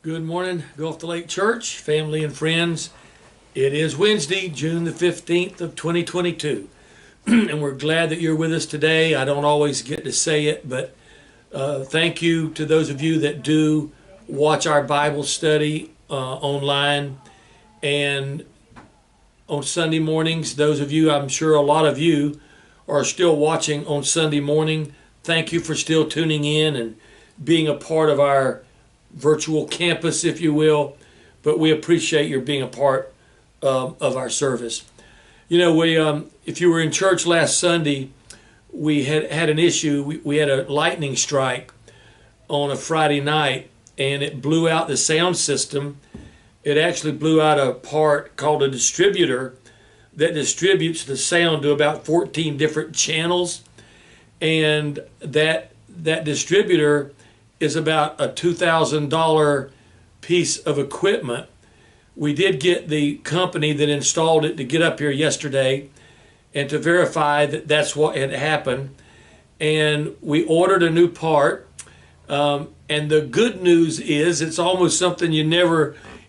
Good morning, Gulf to Lake Church, family and friends. It is Wednesday, June the 15th of 2022, and we're glad that you're with us today. I don't always get to say it, but thank you to those of you that do watch our Bible study online and on Sunday mornings. Those of you, I'm sure a lot of you are still watching on Sunday morning. Thank you for still tuning in and being a part of our virtual campus, if you will, but we appreciate your being a part of our service. You know, if you were in church last Sunday, we had an issue. We had a lightning strike on a Friday night, and it blew out the sound system. It actually blew out a part called a distributor that distributes the sound to about 14 different channels, and that distributor is about a $2,000 piece of equipment. We did get the company that installed it to get up here yesterday and to verify that that's what had happened. And we ordered a new part. And the good news is it's almost something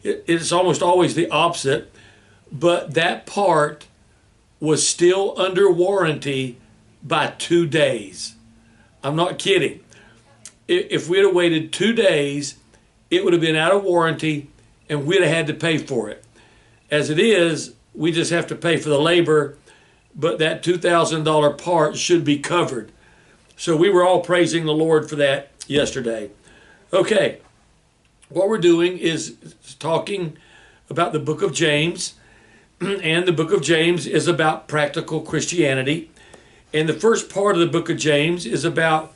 it's almost always the opposite. But that part was still under warranty by 2 days. I'm not kidding. If we'd have waited 2 days, it would have been out of warranty and we'd have had to pay for it. As it is, we just have to pay for the labor, but that $2,000 part should be covered. So we were all praising the Lord for that yesterday. Okay, what we're doing is talking about the book of James, and the book of James is about practical Christianity. And the first part of the book of James is about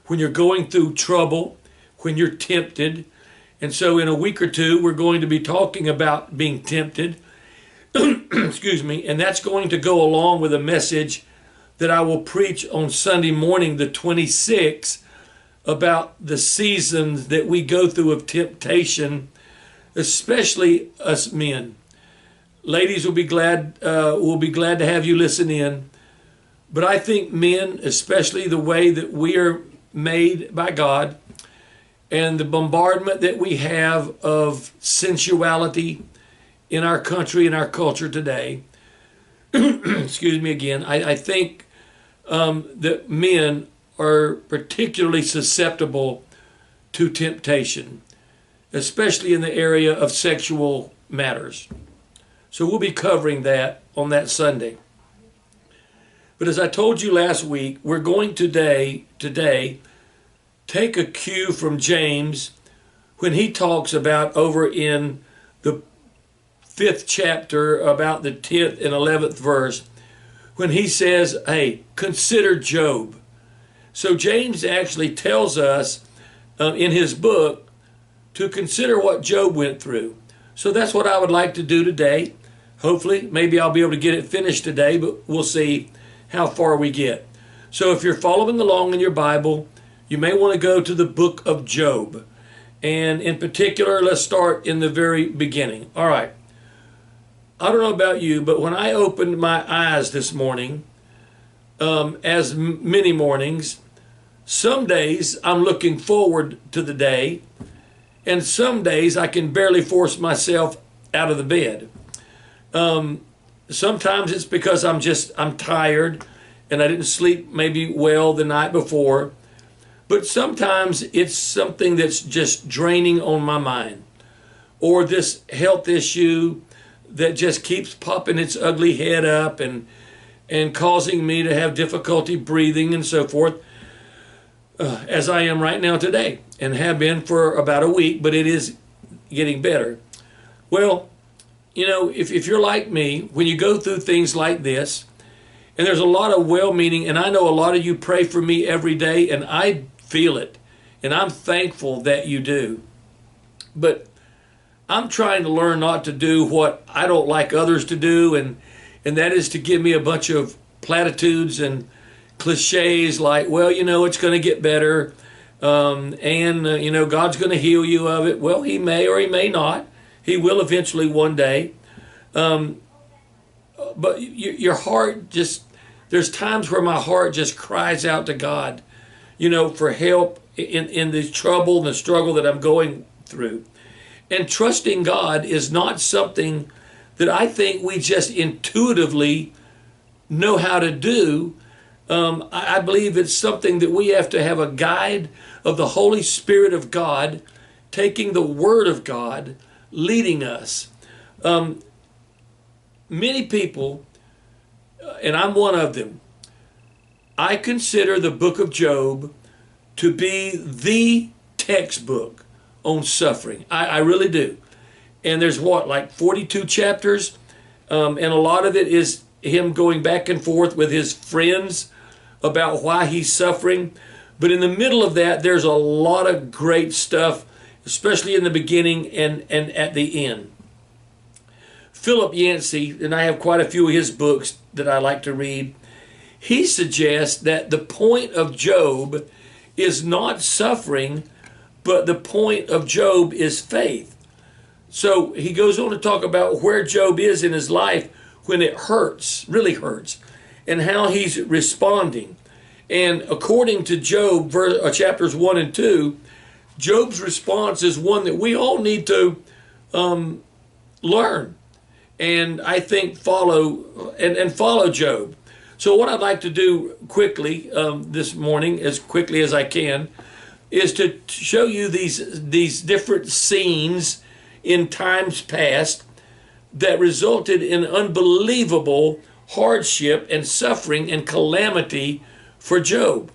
when you're going through trouble, when you're tempted. And so in a week or two, we're going to be talking about being tempted. Excuse me. And that's going to go along with a message that I will preach on Sunday morning, the 26th, about the seasons that we go through of temptation, especially us men. Ladies will be glad to have you listen in. But I think men, especially the way that we are made by God and the bombardment that we have of sensuality in our country and our culture today, excuse me again, I think that men are particularly susceptible to temptation, especially in the area of sexual matters. So we'll be covering that on that Sunday. But as I told you last week, we're going today take a cue from James when he talks about over in the 5th chapter about the 10th and 11th verse, when he says, hey, consider Job. So James actually tells us in his book to consider what Job went through. So that's what I would like to do today. Hopefully, maybe I'll be able to get it finished today, but we'll see how far we get. So if you're following along in your Bible, you may want to go to the book of Job. And in particular, let's start in the very beginning. All right. I don't know about you, but when I opened my eyes this morning, as many mornings, some days I'm looking forward to the day, and some days I can barely force myself out of the bed. Sometimes it's because I'm tired and I didn't sleep maybe well the night before. But sometimes it's something that's just draining on my mind, or this health issue that just keeps popping its ugly head up and causing me to have difficulty breathing and so forth, as I am right now today and have been for about a week, but it is getting better. Well, you know, if you're like me, when you go through things like this, and there's a lot of well-meaning, and I know a lot of you pray for me every day, and I feel it, and I'm thankful that you do. But I'm trying to learn not to do what I don't like others to do, and that is to give me a bunch of platitudes and cliches like, well, you know, it's going to get better, you know, God's going to heal you of it. Well, he may or he may not. He will eventually one day. But your heart just, there's times where my heart just cries out to God, you know, for help in the trouble and the struggle that I'm going through. And trusting God is not something that I think we just intuitively know how to do. I believe it's something that we have to have a guide of the Holy Spirit of God, taking the Word of God, leading us. Many people, and I'm one of them, I consider the book of Job to be the textbook on suffering. I really do. And there's like 42 chapters, and a lot of it is him going back and forth with his friends about why he's suffering. But in the middle of that, there's a lot of great stuff, especially in the beginning and at the end. Philip Yancey, and I have quite a few of his books that I like to read, he suggests that the point of Job is not suffering, but the point of Job is faith. So he goes on to talk about where Job is in his life when it hurts, really hurts, and how he's responding. And according to Job, chapters 1 and 2, Job's response is one that we all need to learn and I think follow Job. So what I'd like to do quickly this morning, as quickly as I can, is to show you these different scenes in times past that resulted in unbelievable hardship and suffering and calamity for Job.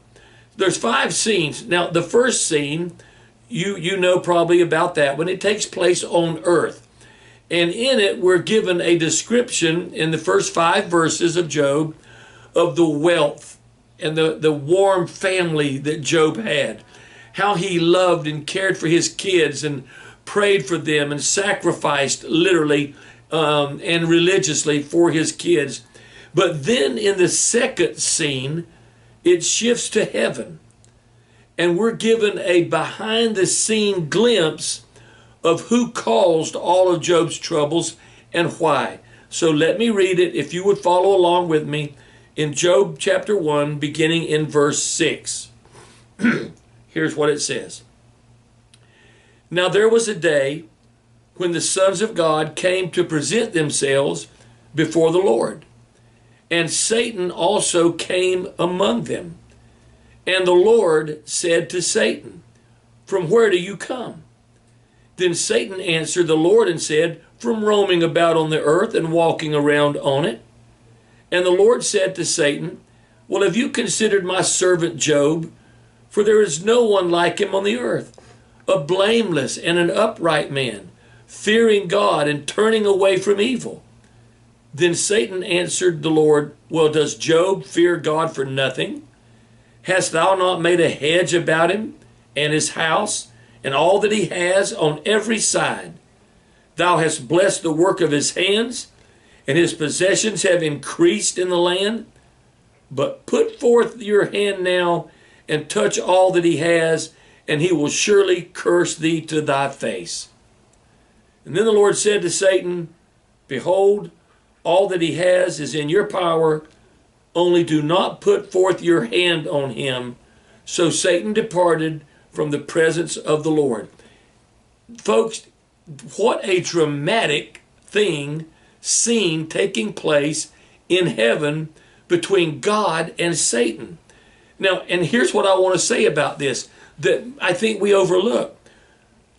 There's 5 scenes. Now, the first scene, you know probably about that one. It takes place on earth. And in it, we're given a description in the first 5 verses of Job of the wealth and the warm family that Job had. How he loved and cared for his kids and prayed for them and sacrificed literally and religiously for his kids. But then in the second scene, it shifts to heaven. And we're given a behind-the-scene glimpse of who caused all of Job's troubles and why. So let me read it, if you would follow along with me, in Job chapter 1, beginning in verse 6. Here's what it says. Now there was a day when the sons of God came to present themselves before the Lord, and Satan also came among them. And the Lord said to Satan, "From where do you come?" Then Satan answered the Lord and said, "From roaming about on the earth and walking around on it." And the Lord said to Satan, "Well, have you considered my servant Job? For there is no one like him on the earth, a blameless and an upright man, fearing God and turning away from evil." Then Satan answered the Lord, "Well, does Job fear God for nothing? Hast thou not made a hedge about him and his house and all that he has on every side? Thou hast blessed the work of his hands, and his possessions have increased in the land. But put forth your hand now and touch all that he has, and he will surely curse thee to thy face." And then the Lord said to Satan, "Behold, all that he has is in your power, only do not put forth your hand on him." So Satan departed from the presence of the Lord. Folks, what a dramatic scene taking place in heaven between God and Satan. Now, and here's what I want to say about this that I think we overlook.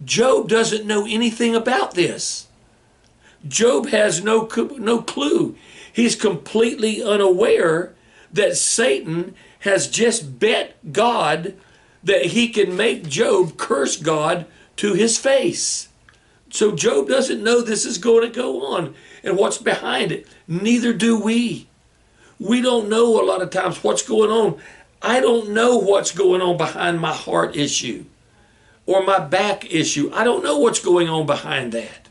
Job doesn't know anything about this. Job has no clue. He's completely unaware that Satan has just bet God that he can make Job curse God to his face. So Job doesn't know this is going to go on and what's behind it. Neither do we. We don't know a lot of times what's going on. I don't know what's going on behind my heart issue or my back issue. I don't know what's going on behind that.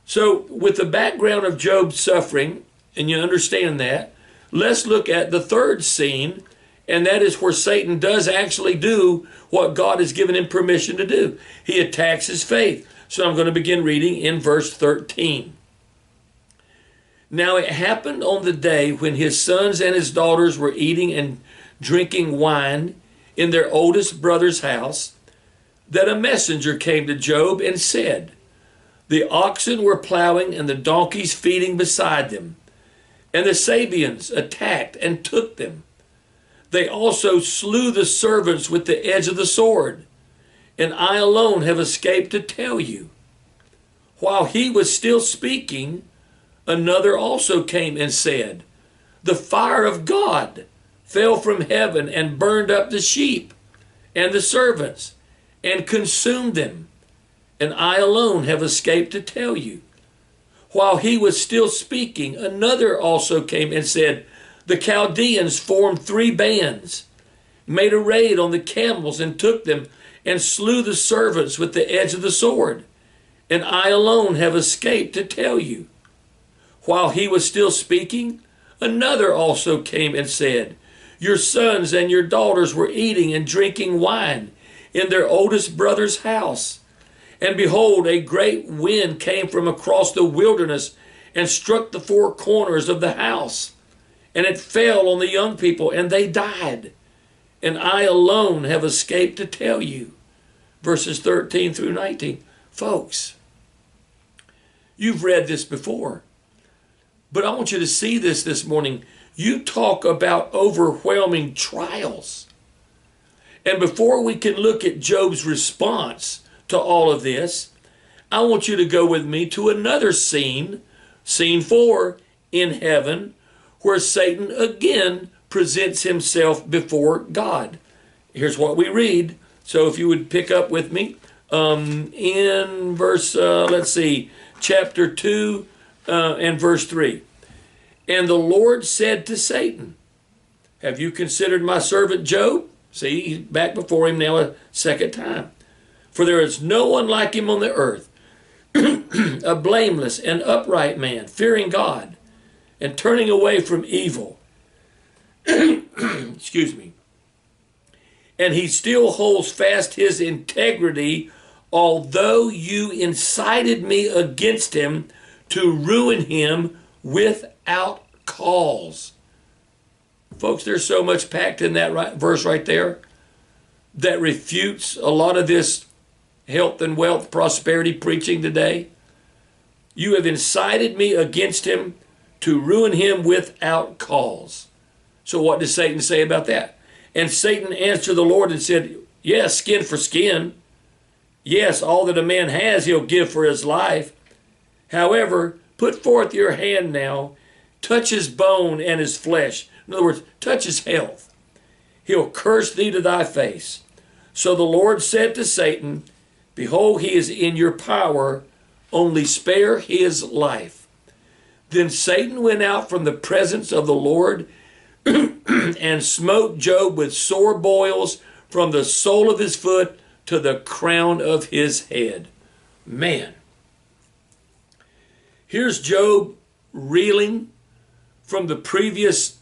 So with the background of Job's suffering, and you understand that, let's look at the third scene, and that is where Satan does actually do what God has given him permission to do. He attacks his faith. So I'm going to begin reading in verse 13. Now it happened on the day when his sons and his daughters were eating and drinking wine in their oldest brother's house, that a messenger came to Job and said, The oxen were plowing and the donkeys feeding beside them. And the Sabeans attacked and took them. They also slew the servants with the edge of the sword. And I alone have escaped to tell you. While he was still speaking, another also came and said, the fire of God fell from heaven and burned up the sheep and the servants and consumed them. And I alone have escaped to tell you. While he was still speaking, another also came and said, the Chaldeans formed 3 bands, made a raid on the camels and took them and slew the servants with the edge of the sword. And I alone have escaped to tell you. While he was still speaking, another also came and said, your sons and your daughters were eating and drinking wine in their oldest brother's house. And behold, a great wind came from across the wilderness and struck the 4 corners of the house. And it fell on the young people, and they died. And I alone have escaped to tell you. Verses 13 through 19. Folks, you've read this before. But I want you to see this morning. You talk about overwhelming trials. And before we can look at Job's response to all of this, I want you to go with me to another scene, scene 4, in heaven, where Satan again presents himself before God. Here's what we read. So if you would pick up with me in verse, chapter 2 and verse 3. And the Lord said to Satan, have you considered my servant Job? See, he's back before him now a second time. For there is no one like him on the earth, a blameless and upright man, fearing God and turning away from evil. Excuse me. And he still holds fast his integrity, although you incited me against him to ruin him without cause. Folks, there's so much packed in that verse right there that refutes a lot of this health and wealth prosperity preaching today. You have incited me against him to ruin him without cause. So what does Satan say about that? And Satan answered the Lord and said, yes, skin for skin. Yes, all that a man has he'll give for his life. However, put forth your hand now, touch his bone and his flesh. In other words, touch his health. He'll curse thee to thy face. So the Lord said to Satan, behold, he is in your power, only spare his life. Then Satan went out from the presence of the Lord and smote Job with sore boils from the sole of his foot to the crown of his head. Man. Here's Job reeling from the previous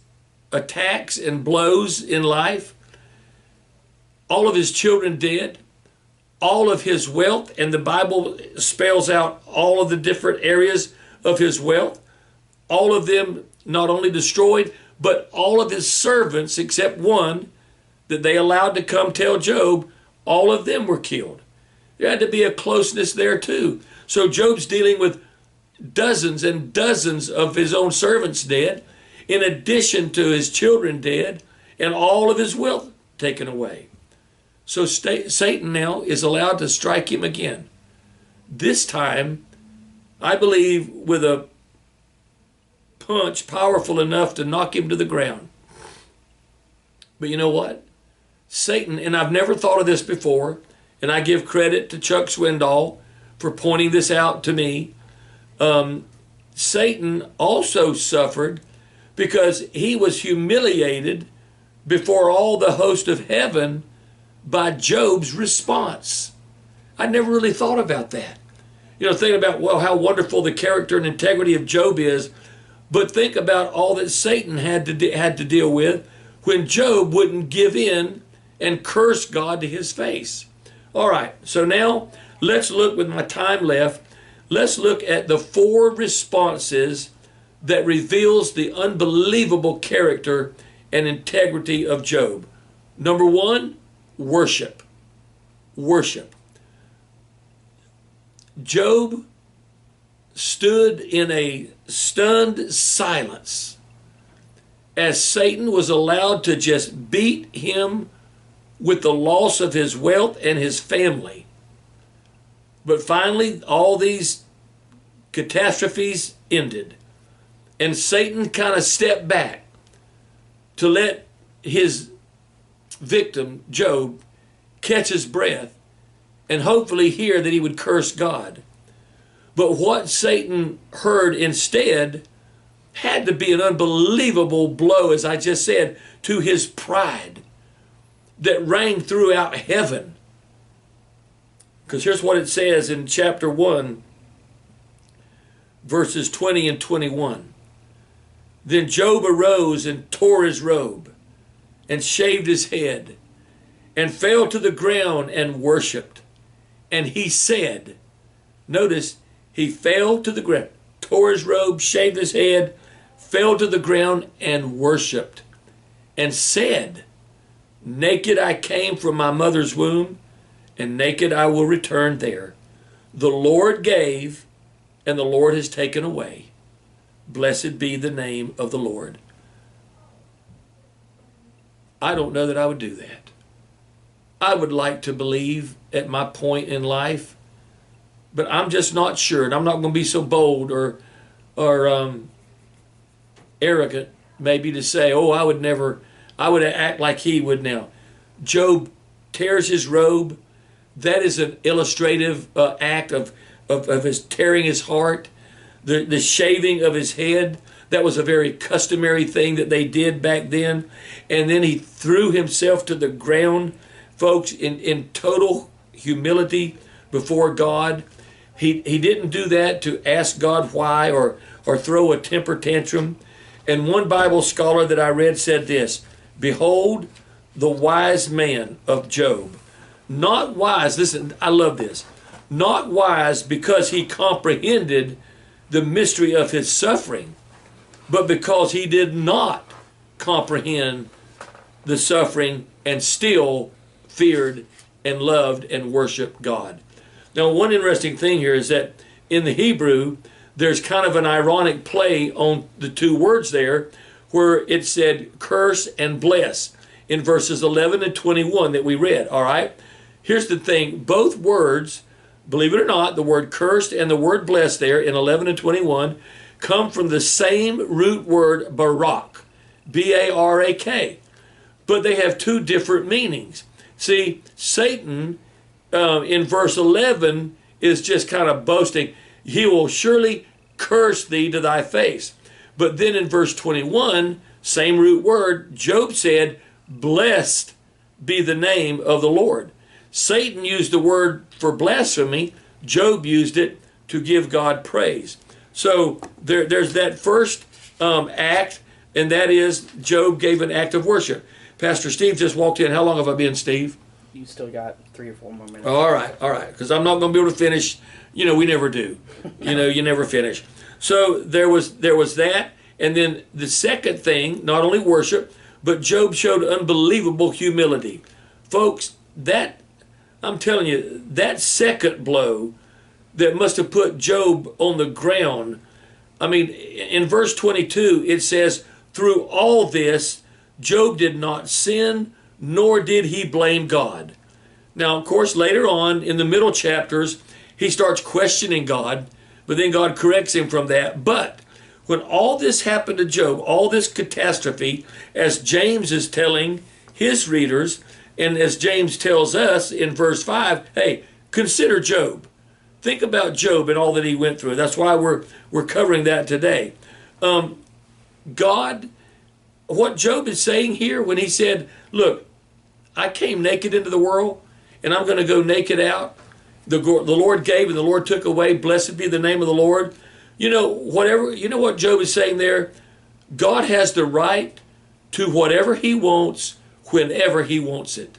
attacks and blows in life. All of his children dead. All of his wealth, and the Bible spells out all of the different areas of his wealth. All of them not only destroyed, but all of his servants, except one that they allowed to come tell Job, all of them were killed. There had to be a closeness there too. So Job's dealing with dozens and dozens of his own servants dead, in addition to his children dead, and all of his wealth taken away. So Satan now is allowed to strike him again. This time, I believe, with a punch powerful enough to knock him to the ground. But you know what? Satan, and I've never thought of this before, and I give credit to Chuck Swindoll for pointing this out to me. Satan also suffered because he was humiliated before all the host of heaven by Job's response. I never really thought about that. You know, thinking about, well, how wonderful the character and integrity of Job is, but think about all that Satan had to deal with when Job wouldn't give in and curse God to his face. All right, so now let's look, with my time left, let's look at the 4 responses that reveals the unbelievable character and integrity of Job. Number 1, worship. Worship. Job stood in a stunned silence as Satan was allowed to just beat him with the loss of his wealth and his family. But finally, all these catastrophes ended. And Satan kind of stepped back to let his victim, Job, catch his breath and hopefully hear that he would curse God. But what Satan heard instead had to be an unbelievable blow, as I just said, to his pride that rang throughout heaven. Because here's what it says in chapter 1, verses 20 and 21. Then Job arose and tore his robe and shaved his head and fell to the ground and worshiped. And he said, notice, he fell to the ground, tore his robe, shaved his head, fell to the ground and worshiped, and said, naked I came from my mother's womb, and naked I will return there. The Lord gave, and the Lord has taken away. Blessed be the name of the Lord. I don't know that I would do that. I would like to believe at my point in life, but I'm just not sure, and I'm not going to be so bold or arrogant maybe to say, oh, I would act like he would now. Job tears his robe. That is an illustrative act of his tearing his heart. The shaving of his head, that was a very customary thing that they did back then. And then he threw himself to the ground, folks, in total humility before God. He didn't do that to ask God why or throw a temper tantrum. And one Bible scholar that I read said this, behold the wise man of Job. Not wise, listen, I love this. Not wise because he comprehended the mystery of his suffering, but because he did not comprehend the suffering and still feared and loved and worshiped God. Now, one interesting thing here is that in the Hebrew, there's kind of an ironic play on the two words there, where it said curse and bless in verses 11 and 21 that we read, all right? Here's the thing, both words, believe it or not, the word cursed and the word blessed there in 11 and 21 come from the same root word barak, B-A-R-A-K, but they have two different meanings. See, Satan in verse 11 is just kind of boasting, he will surely curse thee to thy face. But then in verse 21, same root word, Job said, blessed be the name of the Lord. Satan used the word for blasphemy. Job used it to give God praise. So there's that first act, and that is Job gave an act of worship. Pastor Steve just walked in. How long have I been, Steve? You still got 3 or 4 more minutes. All right, because I'm not going to be able to finish. You know, we never do. You never finish. So there was that, and then the second thing, not only worship, but Job showed unbelievable humility. Folks, that, I'm telling you, that second blow that must have put Job on the ground. I mean, in verse 22, it says, through all this, Job did not sin, nor did he blame God. Now, of course, later on in the middle chapters, he starts questioning God, but then God corrects him from that. But when all this happened to Job, all this catastrophe, as James is telling his readers, and as James tells us in verse 5, hey, consider Job. Think about Job and all that he went through. That's why we're covering that today. God, what Job is saying here when he said, look, I came naked into the world, and I'm going to go naked out. The Lord gave and the Lord took away. Blessed be the name of the Lord. You know what Job is saying there? God has the right to whatever he wants, whenever he wants it.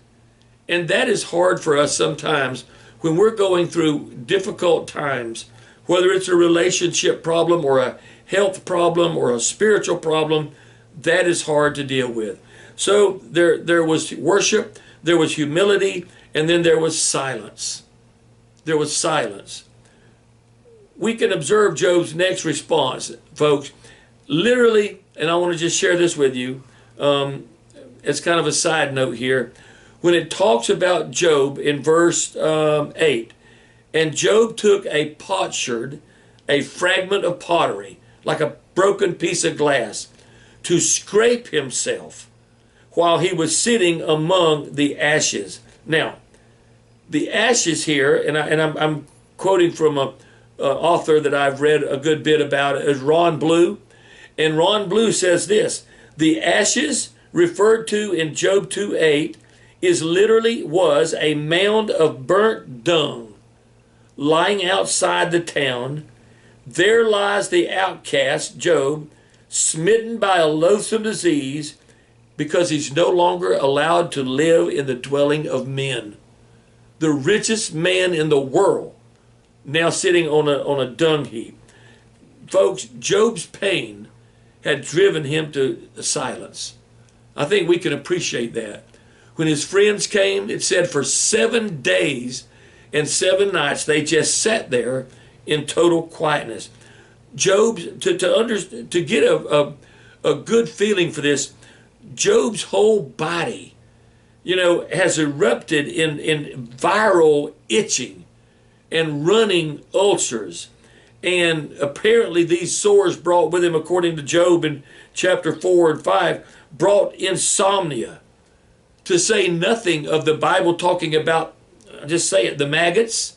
And that is hard for us sometimes when we're going through difficult times, whether it's a relationship problem or a health problem or a spiritual problem. That is hard to deal with. So there was worship, there was humility, and then there was silence. There was silence. we can observe Job's next response, folks. Literally, and I want to just share this with you. It's kind of a side note here. When it talks about Job in verse 8, and Job took a potsherd, a fragment of pottery, like a broken piece of glass, to scrape himself while he was sitting among the ashes. Now, the ashes here, and I'm quoting from an author that I've read a good bit about, is Ron Blue. And Ron Blue says this: the ashes referred to in Job 2:8 was a mound of burnt dung lying outside the town. There lies the outcast, Job, smitten by a loathsome disease because he's no longer allowed to live in the dwelling of men. The richest man in the world now sitting on a dung heap. Folks, Job's pain had driven him to silence. I think we can appreciate that. When his friends came, it said for 7 days and 7 nights they just sat there in total quietness. Job, to get a good feeling for this, Job's whole body, has erupted in viral itching and running ulcers. And apparently these sores brought with him, according to Job in chapter 4 and 5, brought insomnia. To say nothing of the Bible talking about, just say it, the maggots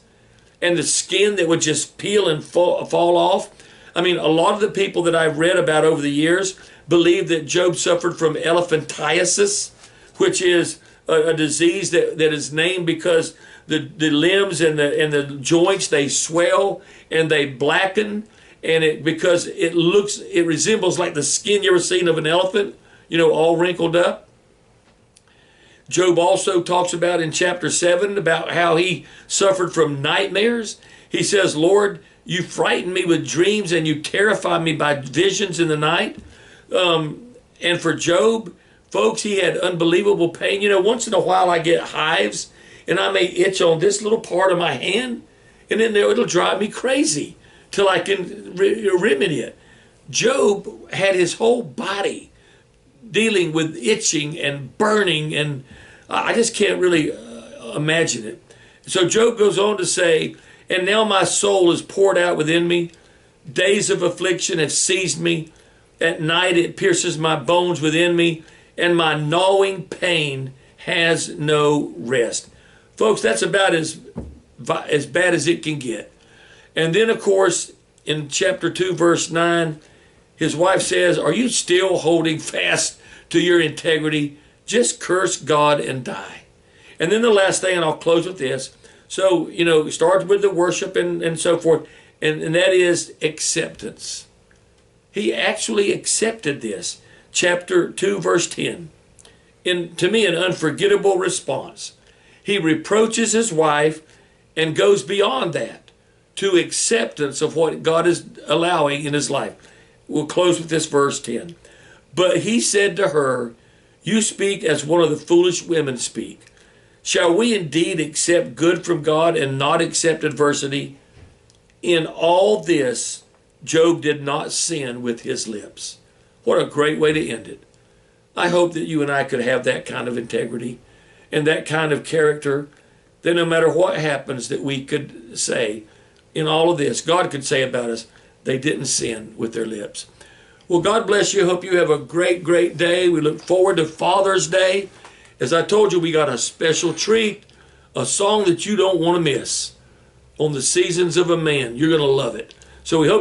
and the skin that would just peel and fall off. I mean, a lot of the people that I've read about over the years believe that Job suffered from elephantiasis, which is a disease that is named because the limbs and the joints, they swell and they blacken, and because it resembles like the skin you ever seen of an elephant, all wrinkled up. Job also talks about in chapter 7 about how he suffered from nightmares. He says, Lord, you frighten me with dreams and you terrify me by visions in the night. And for Job, folks, he had unbelievable pain. Once in a while I get hives and I may itch on this little part of my hand, and then it'll drive me crazy till I can remedy it. Job had his whole body dealing with itching and burning, and I just can't really imagine it. So Job goes on to say, and now my soul is poured out within me. Days of affliction have seized me. At night it pierces my bones within me, and my gnawing pain has no rest. Folks, that's about as bad as it can get. And then, of course, in chapter 2, verse 9, his wife says, are you still holding fast to your integrity? Just curse God and die. And then the last thing, and I'll close with this. So, it starts with the worship and so forth, and that is acceptance. He actually accepted this. Chapter 2, verse 10. To me, an unforgettable response. He reproaches his wife and goes beyond that to acceptance of what God is allowing in his life. We'll close with this verse 10. But he said to her, you speak as one of the foolish women speak. Shall we indeed accept good from God and not accept adversity? In all this, Job did not sin with his lips. What a great way to end it. I hope that you and I could have that kind of integrity and that kind of character, that no matter what happens, that we could say in all of this, God could say about us, they didn't sin with their lips. Well, God bless you. Hope you have a great, great day. We look forward to Father's Day. As I told you, we got a special treat, a song that you don't want to miss on the Seasons of a Man. You're going to love it. So we hope